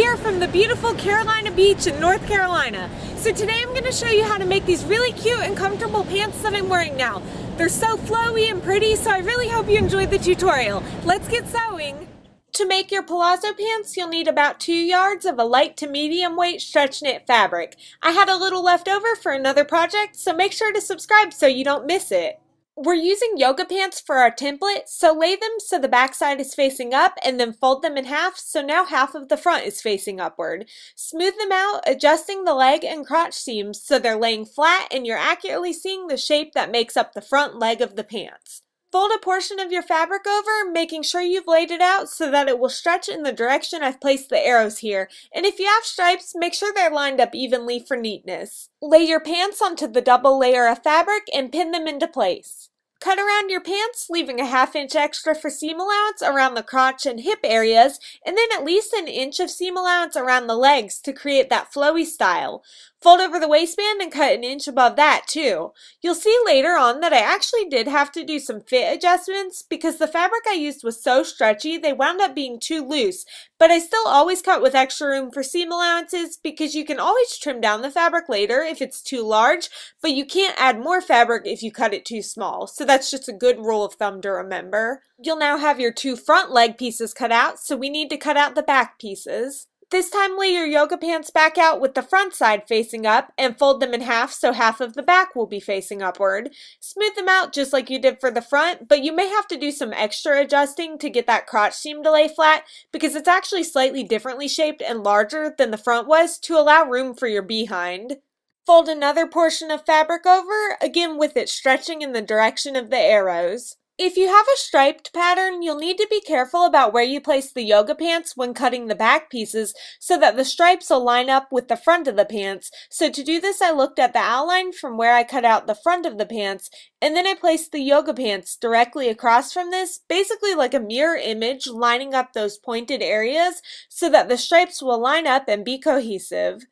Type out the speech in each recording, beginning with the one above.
here from the beautiful Carolina Beach in North Carolina. So today I'm going to show you how to make these really cute and comfortable pants that I'm wearing now. They're so flowy and pretty, so I really hope you enjoyed the tutorial. Let's get sewing! To make your palazzo pants, you'll need about 2 yards of a light to medium weight stretch knit fabric. I had a little left over for another project, so make sure to subscribe so you don't miss it. We're using yoga pants for our template, so lay them so the back side is facing up and then fold them in half so now half of the front is facing upward. Smooth them out, adjusting the leg and crotch seams so they're laying flat and you're accurately seeing the shape that makes up the front leg of the pants. Fold a portion of your fabric over, making sure you've laid it out so that it will stretch in the direction I've placed the arrows here, and if you have stripes, make sure they're lined up evenly for neatness. Lay your pants onto the double layer of fabric and pin them into place. Cut around your pants, leaving a 1/2 inch extra for seam allowance around the crotch and hip areas, and then at least 1 inch of seam allowance around the legs to create that flowy style. Fold over the waistband and cut 1 inch above that too. You'll see later on that I actually did have to do some fit adjustments because the fabric I used was so stretchy they wound up being too loose, but I still always cut with extra room for seam allowances because you can always trim down the fabric later if it's too large, but you can't add more fabric if you cut it too small, so that's just a good rule of thumb to remember. You'll now have your 2 front leg pieces cut out, so we need to cut out the back pieces. This time lay your yoga pants back out with the front side facing up and fold them in half so half of the back will be facing upward. Smooth them out just like you did for the front, but you may have to do some extra adjusting to get that crotch seam to lay flat because it's actually slightly differently shaped and larger than the front was to allow room for your behind. Fold another portion of fabric over, again with it stretching in the direction of the arrows. If you have a striped pattern, you'll need to be careful about where you place the yoga pants when cutting the back pieces so that the stripes will line up with the front of the pants. So to do this, I looked at the outline from where I cut out the front of the pants, and then I placed the yoga pants directly across from this, basically like a mirror image lining up those pointed areas so that the stripes will line up and be cohesive.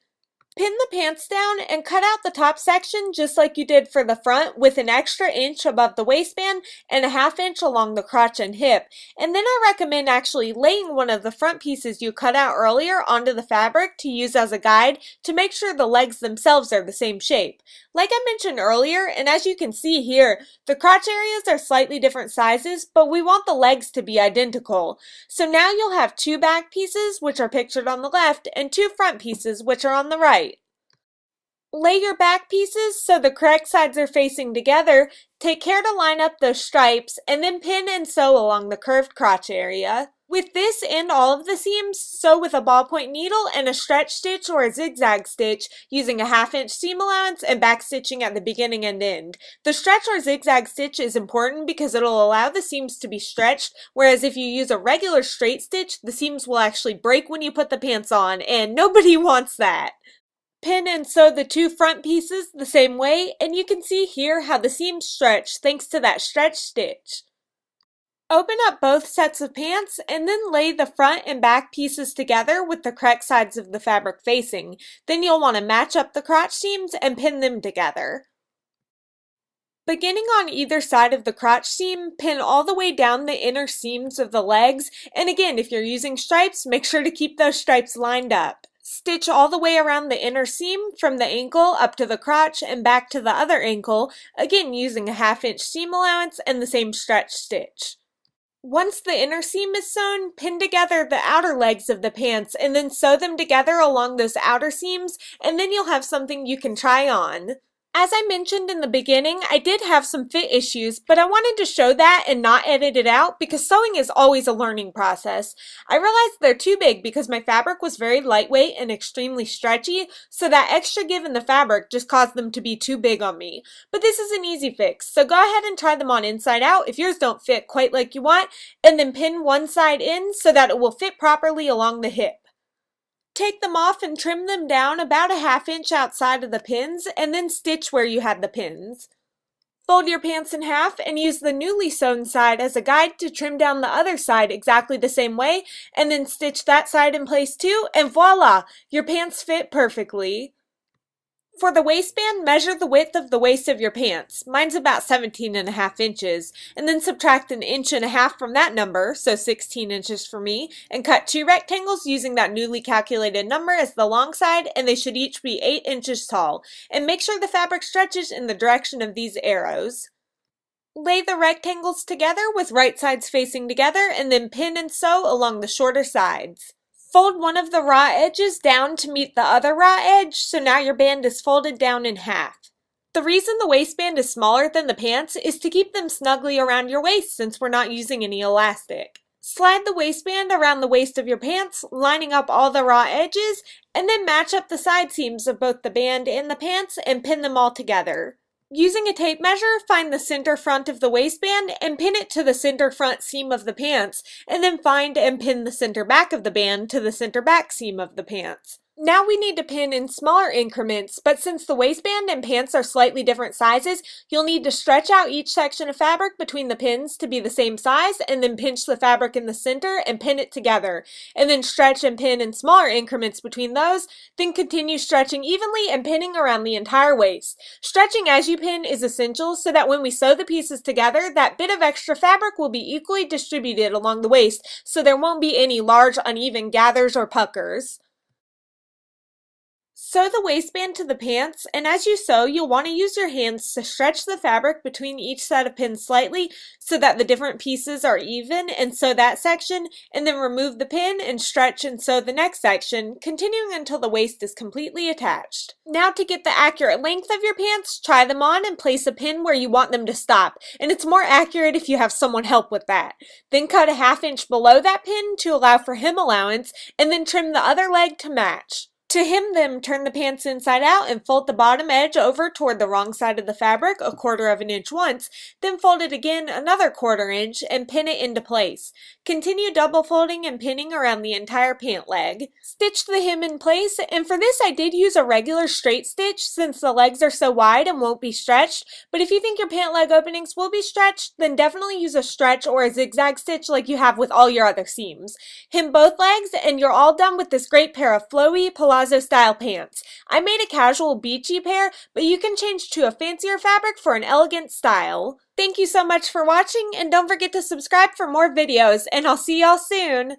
Pin the pants down and cut out the top section just like you did for the front with an extra inch above the waistband and a 1/2 inch along the crotch and hip. And then I recommend actually laying one of the front pieces you cut out earlier onto the fabric to use as a guide to make sure the legs themselves are the same shape. Like I mentioned earlier, and as you can see here, the crotch areas are slightly different sizes, but we want the legs to be identical. So now you'll have 2 back pieces, which are pictured on the left, and 2 front pieces, which are on the right. Lay your back pieces so the correct sides are facing together. Take care to line up those stripes and then pin and sew along the curved crotch area. With this and all of the seams, sew with a ballpoint needle and a stretch stitch or a zigzag stitch using a 1/2 inch seam allowance and back stitching at the beginning and end. The stretch or zigzag stitch is important because it'll allow the seams to be stretched, whereas if you use a regular straight stitch, the seams will actually break when you put the pants on, and nobody wants that. Pin and sew the 2 front pieces the same way, and you can see here how the seams stretch thanks to that stretch stitch. Open up both sets of pants and then lay the front and back pieces together with the correct sides of the fabric facing. Then you'll want to match up the crotch seams and pin them together. Beginning on either side of the crotch seam, pin all the way down the inner seams of the legs, and again, if you're using stripes, make sure to keep those stripes lined up. Stitch all the way around the inner seam from the ankle up to the crotch and back to the other ankle, again using a 1/2 inch seam allowance and the same stretch stitch. Once the inner seam is sewn, pin together the outer legs of the pants and then sew them together along those outer seams, and then you'll have something you can try on. As I mentioned in the beginning, I did have some fit issues, but I wanted to show that and not edit it out because sewing is always a learning process. I realized they're too big because my fabric was very lightweight and extremely stretchy, so that extra give in the fabric just caused them to be too big on me. But this is an easy fix, so go ahead and try them on inside out if yours don't fit quite like you want, and then pin one side in so that it will fit properly along the hip. Take them off and trim them down about a 1/2 inch outside of the pins and then stitch where you had the pins. Fold your pants in half and use the newly sewn side as a guide to trim down the other side exactly the same way, and then stitch that side in place too, and voila! Your pants fit perfectly. For the waistband, measure the width of the waist of your pants. Mine's about 17.5 inches, and then subtract 1.5 inches from that number, so 16 inches for me, and cut 2 rectangles using that newly calculated number as the long side, and they should each be 8 inches tall. And make sure the fabric stretches in the direction of these arrows. Lay the rectangles together with right sides facing together, and then pin and sew along the shorter sides. Fold one of the raw edges down to meet the other raw edge, so now your band is folded down in half. The reason the waistband is smaller than the pants is to keep them snugly around your waist since we're not using any elastic. Slide the waistband around the waist of your pants, lining up all the raw edges, and then match up the side seams of both the band and the pants and pin them all together. Using a tape measure, find the center front of the waistband and pin it to the center front seam of the pants, and then find and pin the center back of the band to the center back seam of the pants. Now we need to pin in smaller increments, but since the waistband and pants are slightly different sizes, you'll need to stretch out each section of fabric between the pins to be the same size, and then pinch the fabric in the center and pin it together, and then stretch and pin in smaller increments between those, then continue stretching evenly and pinning around the entire waist. Stretching as you pin is essential so that when we sew the pieces together, that bit of extra fabric will be equally distributed along the waist, so there won't be any large uneven gathers or puckers. Sew the waistband to the pants, and as you sew, you'll want to use your hands to stretch the fabric between each set of pins slightly so that the different pieces are even, and sew that section, and then remove the pin and stretch and sew the next section, continuing until the waist is completely attached. Now to get the accurate length of your pants, try them on and place a pin where you want them to stop, and it's more accurate if you have someone help with that. Then cut a 1/2 inch below that pin to allow for hem allowance, and then trim the other leg to match. To hem them, turn the pants inside out and fold the bottom edge over toward the wrong side of the fabric 1/4 inch once, then fold it again another 1/4 inch and pin it into place. Continue double folding and pinning around the entire pant leg. Stitch the hem in place, and for this I did use a regular straight stitch since the legs are so wide and won't be stretched, but if you think your pant leg openings will be stretched, then definitely use a stretch or a zigzag stitch like you have with all your other seams. Hem both legs and you're all done with this great pair of flowy Palazzo style pants. I made a casual beachy pair, but you can change to a fancier fabric for an elegant style. Thank you so much for watching, and don't forget to subscribe for more videos, and I'll see y'all soon!